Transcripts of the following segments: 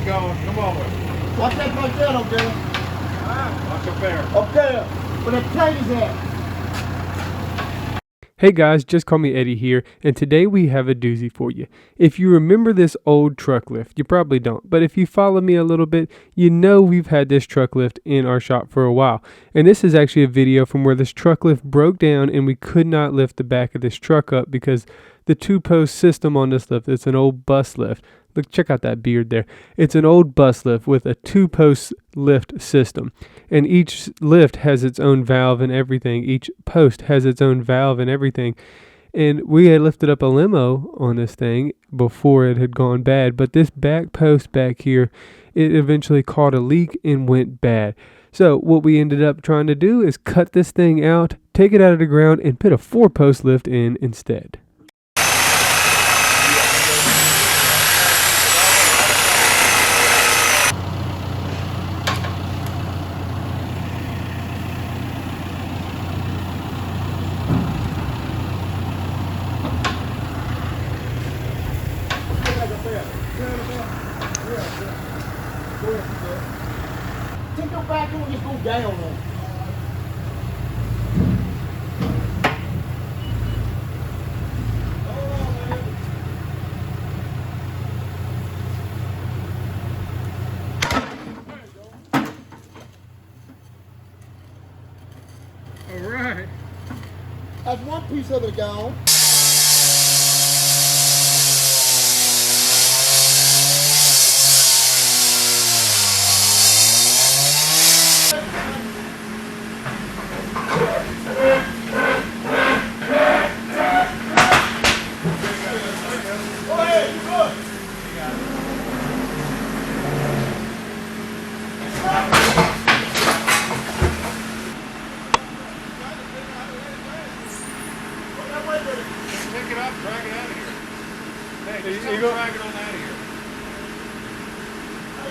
going. Come on with it. Watch that right there, up there. Watch up there. Up there. Where that plate is at. Hey guys, just call me Eddie here, and today we have a doozy for you. If you remember this old truck lift, you probably don't, but if you follow me a little bit, you know we've had this truck lift in our shop for a while. And this is actually a video from where this truck lift broke down and we could not lift the back of this truck up because the two-post system on this lift, it's an old bus lift. Look, check out that beard there. It's an old bus lift with a two-post lift system. And each lift has its own valve and everything. Each post has its own valve and everything. And we had lifted up a limo on this thing before it had gone bad. But this back post back here, it eventually caught a leak and went bad. So what we ended up trying to do is cut this thing out, take it out of the ground, and put a four-post lift in instead. Take your back and just go down on it. All right. That's one piece of it gone. Pick it up, drag it out of here. Hey, just you go go. drag it on out of here.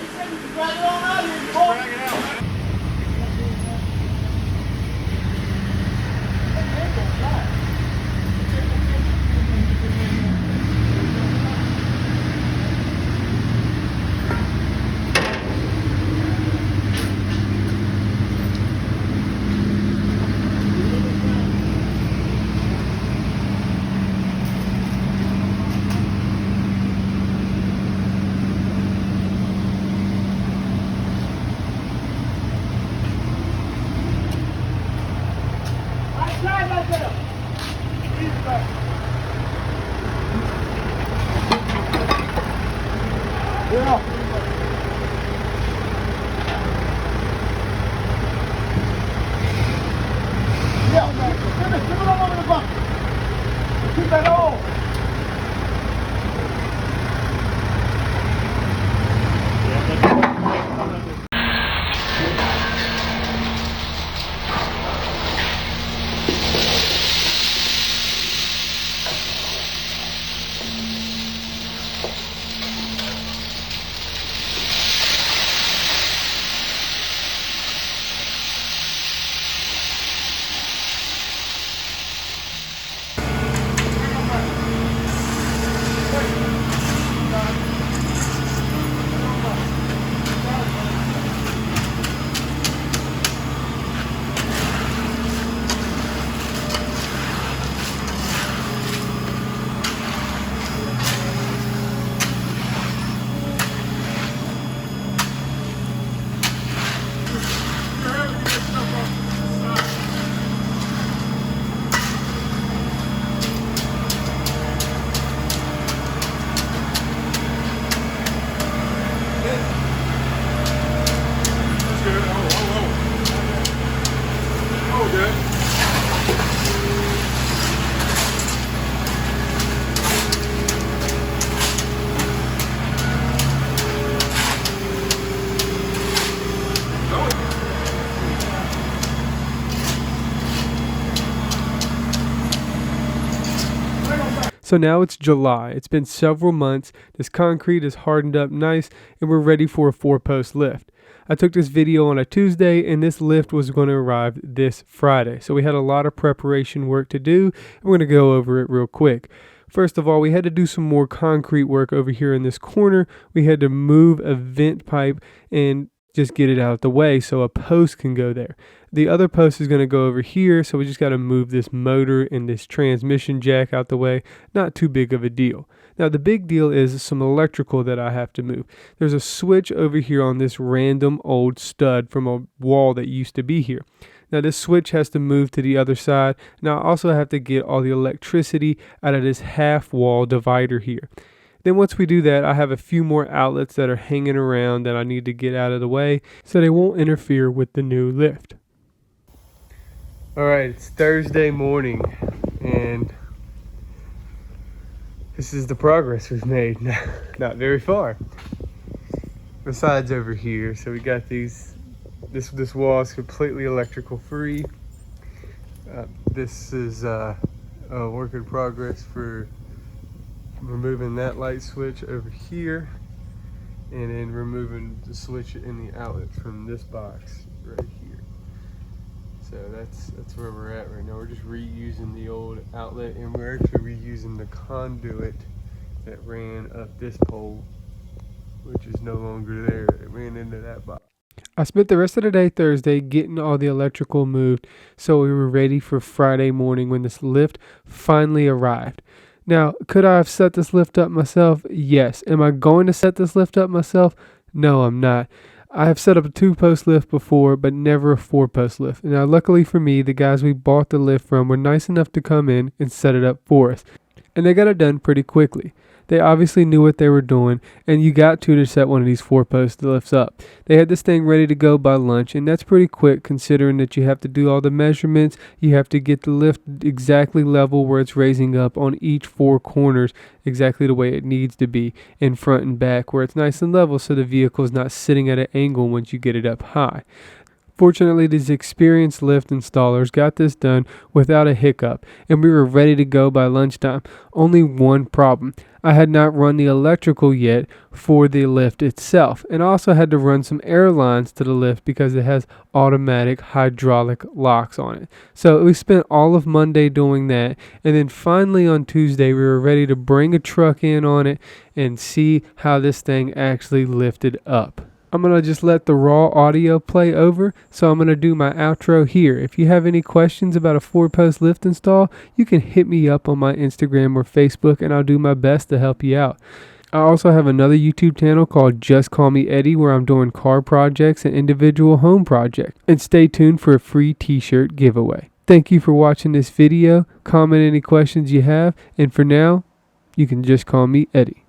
You said you can drag it on out of here, you Just boy. drag it out. Right there. Easy back. Yeah. Yeah. Give it over to the bucket. Keep that on. So now it's July. It's been several months. This concrete is hardened up nice and we're ready for a 4-post lift. I took this video on a Tuesday and this lift was going to arrive this Friday. So we had a lot of preparation work to do. And we're going to go over it real quick. First of all, we had to do some more concrete work over here in this corner. We had to move a vent pipe and just get it out of the way so a post can go there. The other post is going to go over here, so we just got to move this motor and this transmission jack out the way. Not too big of a deal. Now the big deal is some electrical that I have to move. There's a switch over here on this random old stud from a wall that used to be here. Now this switch has to move to the other side. Now I also have to get all the electricity out of this half wall divider here. Then once we do that, I have a few more outlets that are hanging around that I need to get out of the way so they won't interfere with the new lift. Alright, it's Thursday morning and this is the progress we've made. Not very far. Besides over here, so we got these, this wall is completely electrical free. This is a work in progress for removing that light switch over here and then removing the switch in the outlet from this box right here. So that's where we're at right now. We're just reusing the old outlet and we're actually reusing the conduit that ran up this pole, which is no longer there. It ran into that box. I spent the rest of the day Thursday getting all the electrical moved so we were ready for Friday morning when this lift finally arrived. Now, could I have set this lift up myself? Yes. Am I going to set this lift up myself? No, I'm not. I have set up a 2-post lift before, but never a 4-post lift. Now, luckily for me, the guys we bought the lift from were nice enough to come in and set it up for us. And they got it done pretty quickly. They obviously knew what they were doing, and you got to set one of these 4-post lifts up. They had this thing ready to go by lunch, and that's pretty quick considering that you have to do all the measurements. You have to get the lift exactly level where it's raising up on each 4 corners exactly the way it needs to be in front and back where it's nice and level so the vehicle is not sitting at an angle once you get it up high. Fortunately, these experienced lift installers got this done without a hiccup, and we were ready to go by lunchtime. Only one problem. I had not run the electrical yet for the lift itself, and also had to run some air lines to the lift because it has automatic hydraulic locks on it. So we spent all of Monday doing that, and then finally on Tuesday we were ready to bring a truck in on it and see how this thing actually lifted up. I'm going to just let the raw audio play over, so I'm going to do my outro here. If you have any questions about a 4-post lift install, you can hit me up on my Instagram or Facebook, and I'll do my best to help you out. I also have another YouTube channel called Just Call Me Eddie, where I'm doing car projects and individual home projects. And stay tuned for a free t-shirt giveaway. Thank you for watching this video. Comment any questions you have, and for now, you can just call me Eddie.